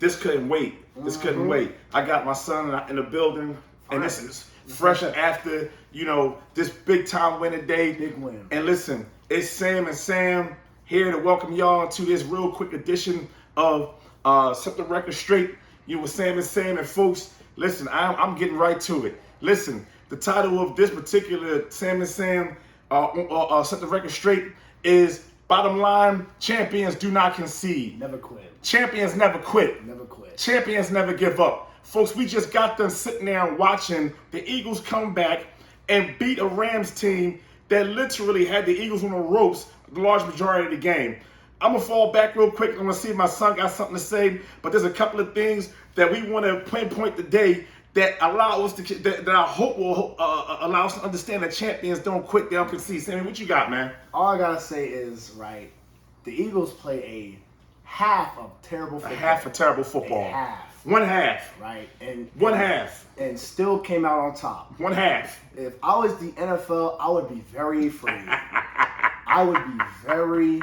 This couldn't wait. This couldn't wait. I got my son in the building, and this is fresh after, this big time winning day. Big win. And listen, it's Sam and Sam here to welcome y'all to this real quick edition of Set the Record Straight. You with Sam and Sam, and folks, listen, I'm getting right to it. Listen, the title of this particular Sam and Sam Set the Record Straight is bottom line: champions do not concede. Never quit. Champions never quit. Never quit. Champions never give up. Folks, we just got done sitting there and watching the Eagles come back and beat a Rams team that literally had the Eagles on the ropes the large majority of the game. I'm going to fall back real quick. I'm going to see if my son got something to say, but there's a couple of things that we want to pinpoint today that allow us to, that I hope will allow us to understand that champions don't quit, they don't concede. Sammy, what you got, man? All I got to say is, right, the Eagles play a half of terrible football. A half of terrible football. A half. One half. Right. And one half. And still came out on top. One half. If I was the NFL, I would be very afraid. I would be very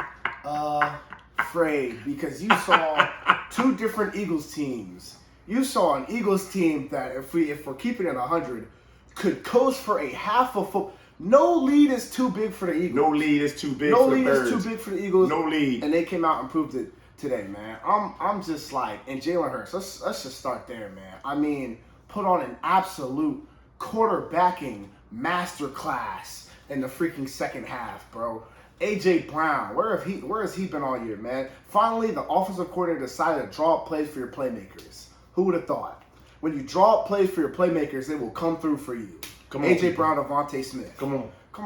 afraid because you saw two different Eagles teams. You saw an Eagles team that, if we're keeping it 100, could coast for a half of football. No lead is too big for the Eagles. No lead is too big for the Birds. No lead is too big for the Eagles. No lead. And they came out and proved it today, man. I'm just like, and Jalen Hurts, let's just start there, man. I mean, put on an absolute quarterbacking masterclass in the freaking second half, bro. A.J. Brown, where has he been all year, man? Finally, the offensive coordinator decided to draw up plays for your playmakers. Who would have thought? When you draw up plays for your playmakers, they will come through for you. Come on, A.J. Brown, Devontae Smith. Come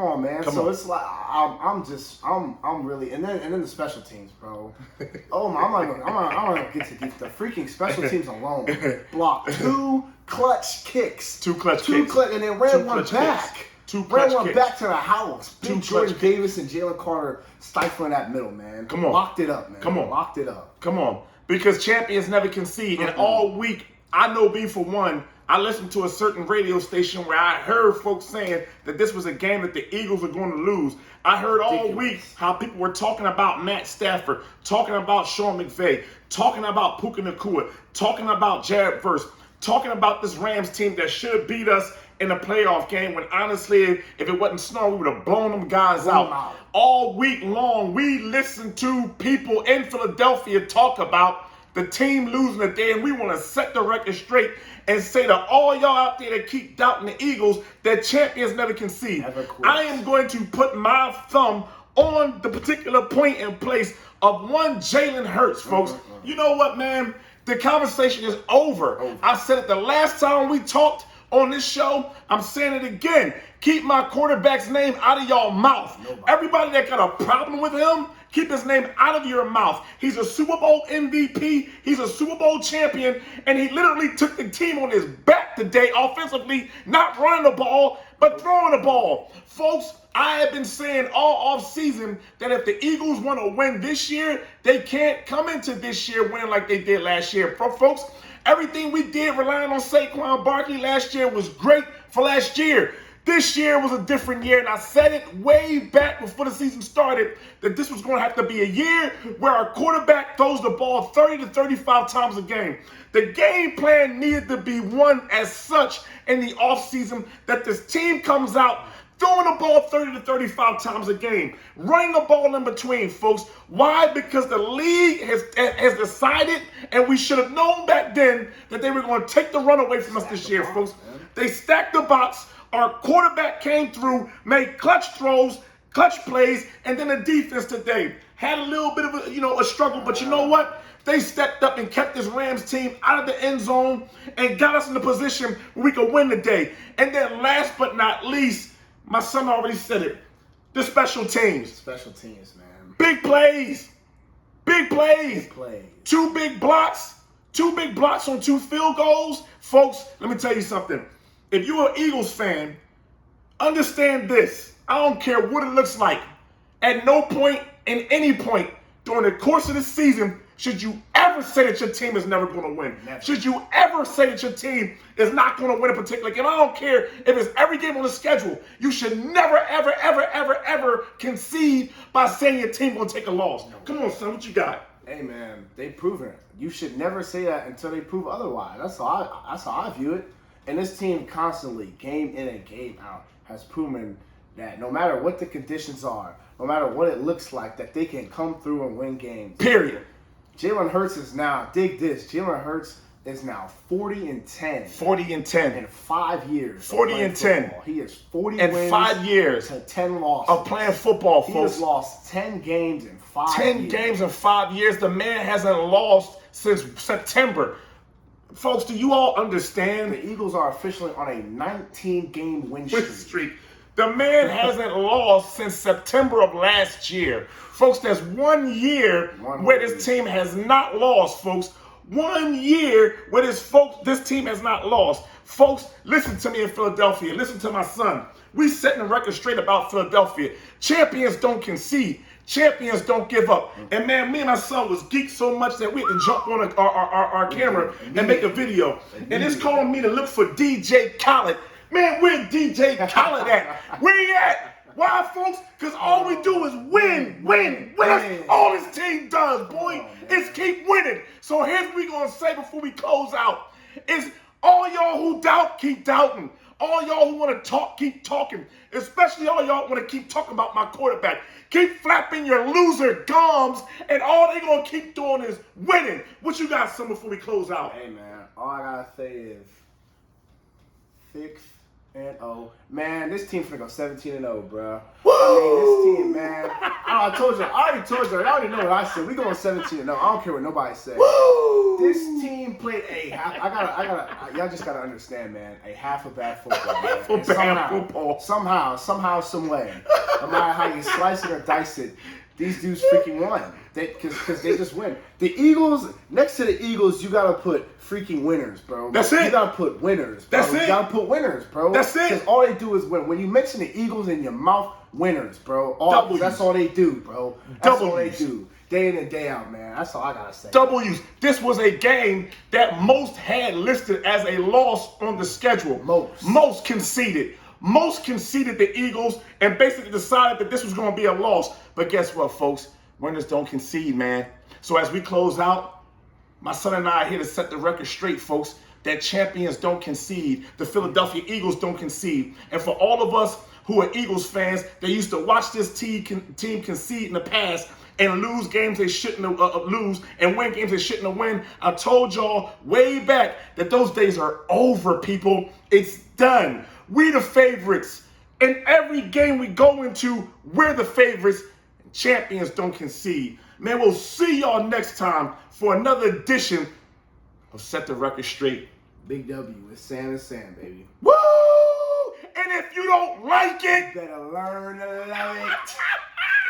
on, man. It's like I'm really, and then the special teams, bro. Oh my, I'm not gonna get to the freaking special teams alone. Blocked two clutch kicks, and then ran one back. Ran one back to the house. Big Jordan Davis and Jalen Carter stifling that middle, man. Come on, locked it up, man. Locked it up. Come on, because champions never concede. And all week, I know me for one. I listened to a certain radio station where I heard folks saying that this was a game that the Eagles were going to lose. I heard all week how people were talking about Matt Stafford, talking about Sean McVay, talking about Puka Nacua, talking about Jared Verse, talking about this Rams team that should beat us in a playoff game when honestly, if it wasn't snowing, we would have blown them guys out. All week long, we listened to people in Philadelphia talk about the team losing the day, and we want to set the record straight and say to all y'all out there that keep doubting the Eagles that champions never concede. I am going to put my thumb on the particular point in place of one Jalen Hurts, folks. You know what, man? The conversation is over. I said it the last time we talked on this show. I'm saying it again. Keep my quarterback's name out of y'all mouth. Everybody that got a problem with him, keep his name out of your mouth. He's a Super Bowl MVP. He's a Super Bowl champion. And he literally took the team on his back today offensively, not running the ball, but throwing the ball. Folks, I have been saying all offseason that if the Eagles want to win this year, they can't come into this year winning like they did last year. Folks, everything we did relying on Saquon Barkley last year was great for last year. This year was a different year, and I said it way back before the season started that this was going to have to be a year where our quarterback throws the ball 30 to 35 times a game. The game plan needed to be one as such in the offseason that this team comes out throwing the ball 30 to 35 times a game, running the ball in between, folks. Why? Because the league has decided, and we should have known back then, that they were going to take the run away from us this year, folks. They stacked the box. Our quarterback came through, made clutch throws, clutch plays, and then the defense today had a little bit of a struggle. But you know what? They stepped up and kept this Rams team out of the end zone and got us in the position where we could win the day. And then last but not least, my son already said it, the special teams. Special teams, man. Big plays. Big plays. Big plays. Two big blocks on two field goals. Folks, let me tell you something. If you're an Eagles fan, understand this. I don't care what it looks like. At no point, in any point, during the course of the season, should you ever say that your team is never going to win. Never. Should you ever say that your team is not going to win a particular game. I don't care if it's every game on the schedule. You should never, ever concede by saying your team going to take a loss. Come on, son, what you got? Hey man, they proven it. You should never say that until they prove otherwise. That's how I view it. And this team constantly, game in and game out, has proven that no matter what the conditions are, no matter what it looks like, that they can come through and win games. Period. Jalen Hurts is now, dig this, Jalen Hurts is now 40-10. 40-10. In 5 years. 40-10. He is 40 in wins 5 years to 10 losses. of playing football, He folks. has lost 10 games in 5 10 years. games in 5 years. The man hasn't lost since September. Folks, do you all understand? The Eagles are officially on a 19-game win streak. The man hasn't lost since September of last year. Folks, there's 1 year where this team has not lost, folks. 1 year where this team has not lost. Folks, listen to me in Philadelphia. Listen to my son. We setting the record straight about Philadelphia. Champions don't concede. Champions don't give up. And man, me and my son was geeked so much that we had to jump on our camera and make a video. And it's calling me to look for DJ Khaled. Man, where DJ Khaled at? Where he at? Why, folks? Because all we do is win. That's all this team does, boy. Is keep winning. So here's what we going to say before we close out. Is all y'all who doubt, keep doubting. All y'all who want to talk, keep talking. Especially all y'all want to keep talking about my quarterback. Keep flapping your loser gums, and all they going to keep doing is winning. What you got, son, before we close out? Hey, man, all I got to say is 6-0. Man, this team's finna go 17-0, bro. Woo! I mean, this team, man. I already told you. I already know what I said. We going 17-0. I don't care what nobody says. Woo! This team played a half. Y'all just gotta understand, man. A half of bad football, man. Somehow, some way, no matter how you slice it or dice it, these dudes freaking won. Because they just win. The Eagles, next to the Eagles, you gotta put freaking winners, bro. That's it. You gotta put winners, bro. That's it. You gotta put winners, bro. That's it. Because all they do is win. When you mention the Eagles in your mouth, winners, bro. That's all they do, bro. That's all they do. Day in and day out, man. That's all I gotta say. W's. This was a game that most had listed as a loss on the schedule. Most conceded. Most conceded the Eagles and basically decided that this was going to be a loss. But guess what, folks? Winners don't concede, man. So as we close out, my son and I are here to set the record straight, folks, that champions don't concede. The Philadelphia Eagles don't concede. And for all of us who are Eagles fans that used to watch this team concede in the past and lose games they shouldn't lose and win games they shouldn't have win, I told y'all way back that those days are over, people. It's done. We the favorites. In every game we go into, we're the favorites. Champions don't concede. Man, we'll see y'all next time for another edition of Set the Record Straight. Big W. It's Sam, baby. Woo! And if you don't like it, better learn to love it.